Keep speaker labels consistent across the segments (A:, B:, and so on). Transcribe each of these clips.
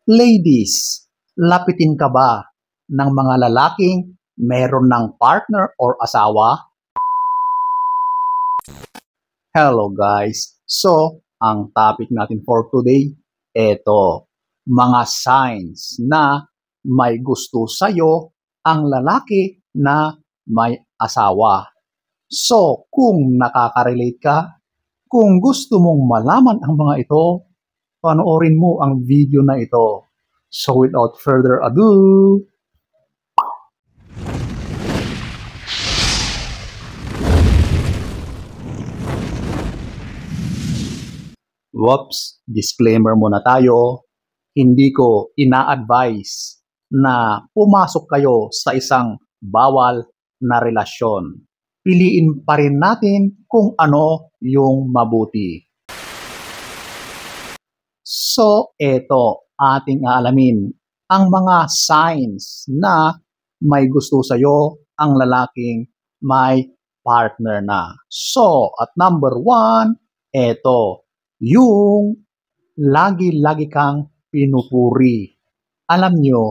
A: Ladies, lapitin ka ba ng mga lalaking meron ng partner or asawa? Hello guys! So, ang topic natin for today, eto, mga signs na may gusto sa'yo ang lalaki na may asawa. So, kung nakaka-relate ka, kung gusto mong malaman ang mga ito, panoorin mo ang video na ito. So without further ado, disclaimer muna tayo. Hindi ko ina-advise na pumasok kayo sa isang bawal na relasyon. Piliin pa rin natin kung ano yung mabuti. So, eto, ating aalamin ang mga signs na may gusto sa'yo ang lalaking may partner na. So, at number 1, eto, yung lagi-lagi kang pinupuri. Alam nyo,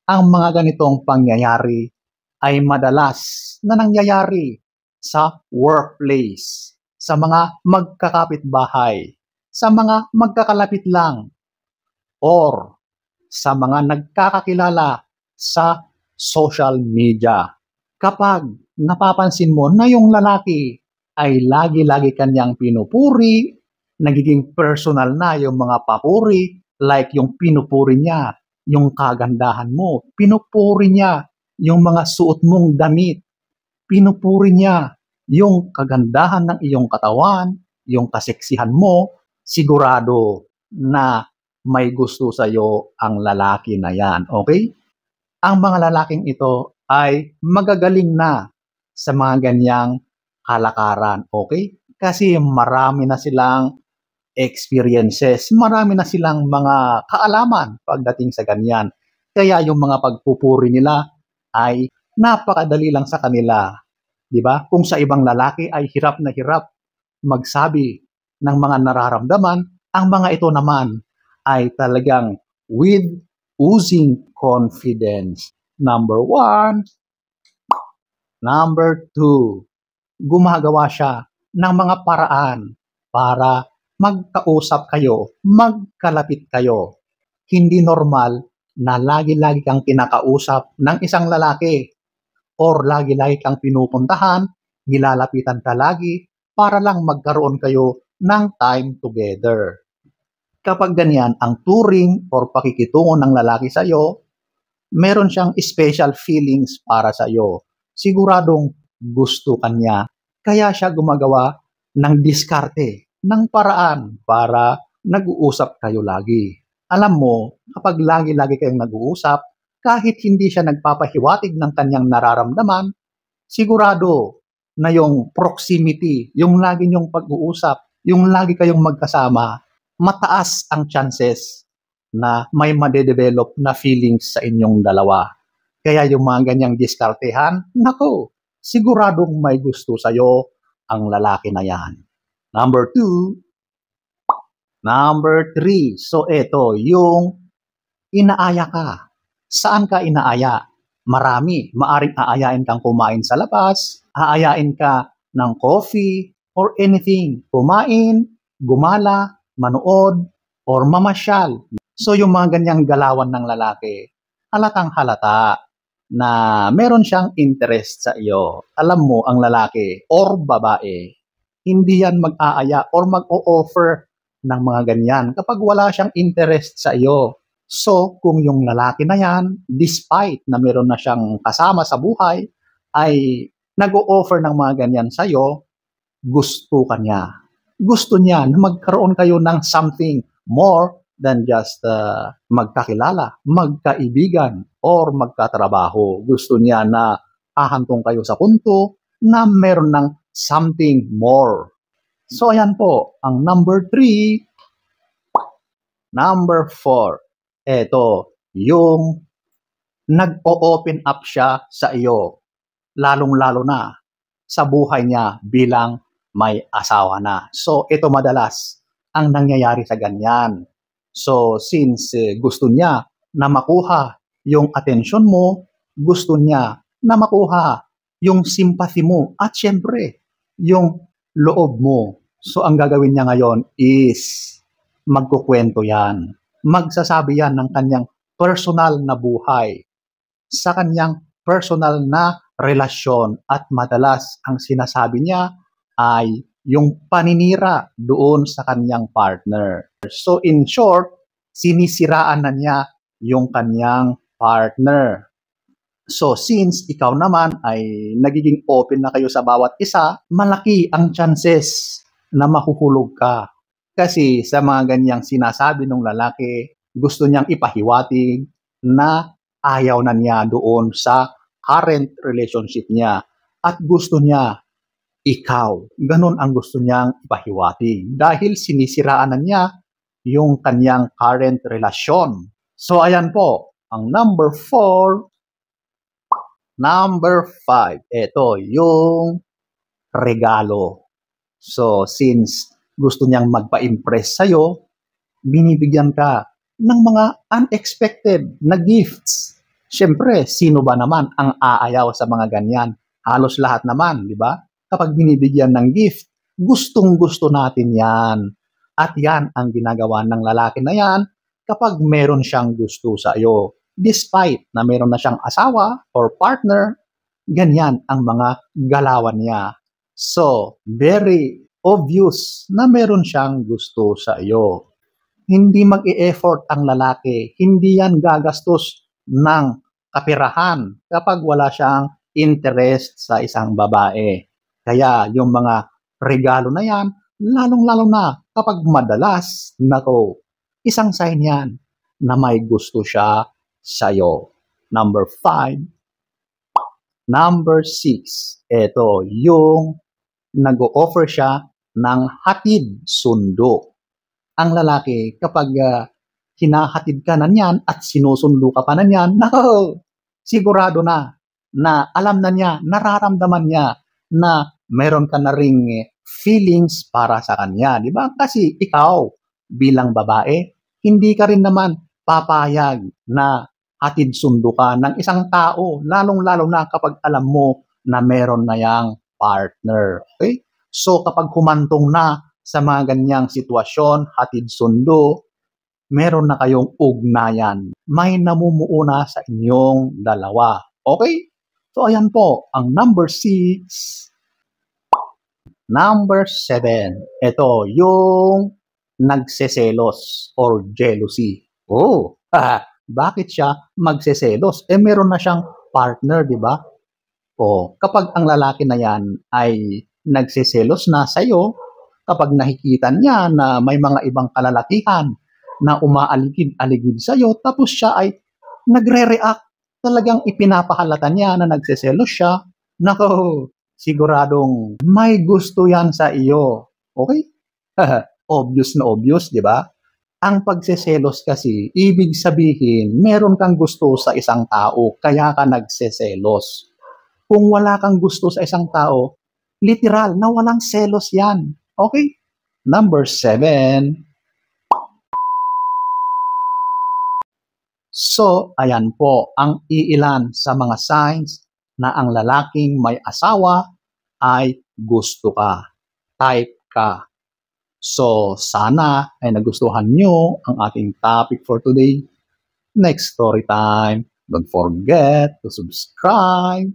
A: ang mga ganitong pangyayari ay madalas na nangyayari sa workplace, sa mga magkakapitbahay, sa mga magkakalapit lang, or sa mga nagkakakilala sa social media. Kapag napapansin mo na yung lalaki ay lagi-lagi kanyang pinupuri, nagiging personal na yung mga papuri, like yung pinupuri niya, yung kagandahan mo, pinupuri niya yung mga suot mong damit, pinupuri niya yung kagandahan ng iyong katawan, yung kaseksihan mo, sigurado na may gusto sa'yo ang lalaki na yan, okay? Ang mga lalaking ito ay magagaling na sa mga ganyang kalakaran, okay? Kasi marami na silang experiences, marami na silang mga kaalaman pagdating sa ganyan. Kaya yung mga pagpupuri nila ay napakadali lang sa kanila. Di ba? Kung sa ibang lalaki ay hirap na hirap magsabi ng mga nararamdaman, ang mga ito naman ay talagang with oozing confidence. Number 1. Number 2, gumagawa siya ng mga paraan para magkausap kayo, magkalapit kayo. Hindi normal na lagi-lagi kang kinakausap ng isang lalaki or lagi-lagi kang pinupuntahan, nilalapitan ka lagi para lang magkaroon kayo ng time together. Kapag ganyan ang turing or pakikitungo ng lalaki sa iyo, meron siyang special feelings para sa iyo. Siguradong gusto kanya. Kaya siya gumagawa ng diskarte, ng paraan para nag-uusap kayo lagi. Alam mo, kapag lagi-lagi kayong nag-uusap, kahit hindi siya nagpapahiwatig ng kanyang nararamdaman, sigurado na yung proximity, yung lagi niyong pag-uusap, yung lagi kayong magkasama, mataas ang chances na may madedevelop na feelings sa inyong dalawa. Kaya yung mga ganyang diskartehan, nako, siguradong may gusto sa'yo ang lalaki na yan. Number 2. Number 3. So eto, yung inaaya ka. Saan ka inaaya? Marami. Maaring aayain kang kumain sa labas, aayain ka ng coffee, or anything. Kumain, gumala, manood, or mamasyal. So yung mga ganyang galawan ng lalaki, halatang halata na meron siyang interest sa iyo. Alam mo, ang lalaki or babae, hindi yan mag-aaya or mag-o-offer ng mga ganyan kapag wala siyang interest sa iyo. So, kung yung lalaki na yan, despite na meron na siyang kasama sa buhay, ay nag-o-offer ng mga ganyan sa iyo, gusto ka niya. Gusto niya na magkaroon kayo ng something more than just magkakilala, magkaibigan, or magkatrabaho. Gusto niya na ahantong kayo sa punto na meron ng something more. So, ayan po, ang number 3. Number 4, eto, yung nag-o-open up siya sa iyo, lalong-lalo na sa buhay niya bilang may asawa na. So, ito madalas ang nangyayari sa ganyan. So, since gusto niya na makuha yung atensyon mo, gusto niya na makuha yung sympathy mo at syempre, yung loob mo. So, ang gagawin niya ngayon is magkukwento yan. Magsasabi yan ng kanyang personal na buhay, sa kanyang personal na relasyon at madalas ang sinasabi niya ay yung paninira doon sa kanyang partner. So in short, sinisiraan na niya yung kanyang partner. So since ikaw naman ay nagiging open na kayo sa bawat isa, malaki ang chances na mahuhulog ka. Kasi sa mga ganyang sinasabi ng lalaki, gusto niyang ipahiwatig na ayaw na niya doon sa current relationship niya at gusto niya ikaw. Ganon ang gusto niyang ipahiwatig dahil sinisiraan na niya yung kanyang current relasyon. So ayan po, ang number 4. Number 5, ito yung regalo. So since gusto niyang magpa-impress sa'yo, binibigyan ka ng mga unexpected na gifts. Siyempre, sino ba naman ang aayaw sa mga ganyan? Halos lahat naman, di ba? Kapag binibigyan ng gift, gustong-gusto natin yan. At yan ang ginagawa ng lalaki na yan kapag meron siyang gusto sa iyo. Despite na meron na siyang asawa or partner, ganyan ang mga galawan niya. So, very obvious na meron siyang gusto sa iyo. Hindi mag-e-effort ang lalaki, hindi yan gagastos ng kapirahan kapag wala siyang interest sa isang babae. Kaya yung mga regalo na yan, lalong-lalo na kapag madalas, nako, isang sign yan na may gusto siya sa'yo. Number 5. Number 6, ito yung nag-o-offer siya ng hatid sundo. Ang lalaki, kapag hinahatid ka na niyan at sinusundo ka pa na niyan, nako, sigurado na alam na niya, nararamdaman niya na meron ka na ring feelings para sa kanya. Di ba? Kasi ikaw, bilang babae, hindi ka rin naman papayag na hatid sundo ka ng isang tao, lalong-lalo na kapag alam mo na meron na yang partner. Okay? So kapag humantong na sa mga ganyang sitwasyon, hatid sundo, meron na kayong ugnayan. May namumuuna sa inyong dalawa. Okay? So ayan po, ang number 6. Number 7, ito yung nagseselos or jealousy. Oh, bakit siya magseselos? Meron na siyang partner, di ba? O, kapag ang lalaki na yan ay nagseselos na sa'yo, kapag nakikita niya na may mga ibang kalalakihan na umaaligid-aligid sa'yo, tapos siya ay nagre-react, talagang ipinapahalata niya na nagseselos siya, nako, siguradong may gusto yan sa iyo. Okay? Obvious na obvious, di ba? Ang pagseselos kasi, ibig sabihin, meron kang gusto sa isang tao, kaya ka nagseselos. Kung wala kang gusto sa isang tao, literal na walang selos yan. Okay? Number 7. So, ayan po ang iilan sa mga signs na ang lalaking may asawa ay gusto ka, type ka. So, sana ay nagustuhan nyo ang ating topic for today. Next story time. Don't forget to subscribe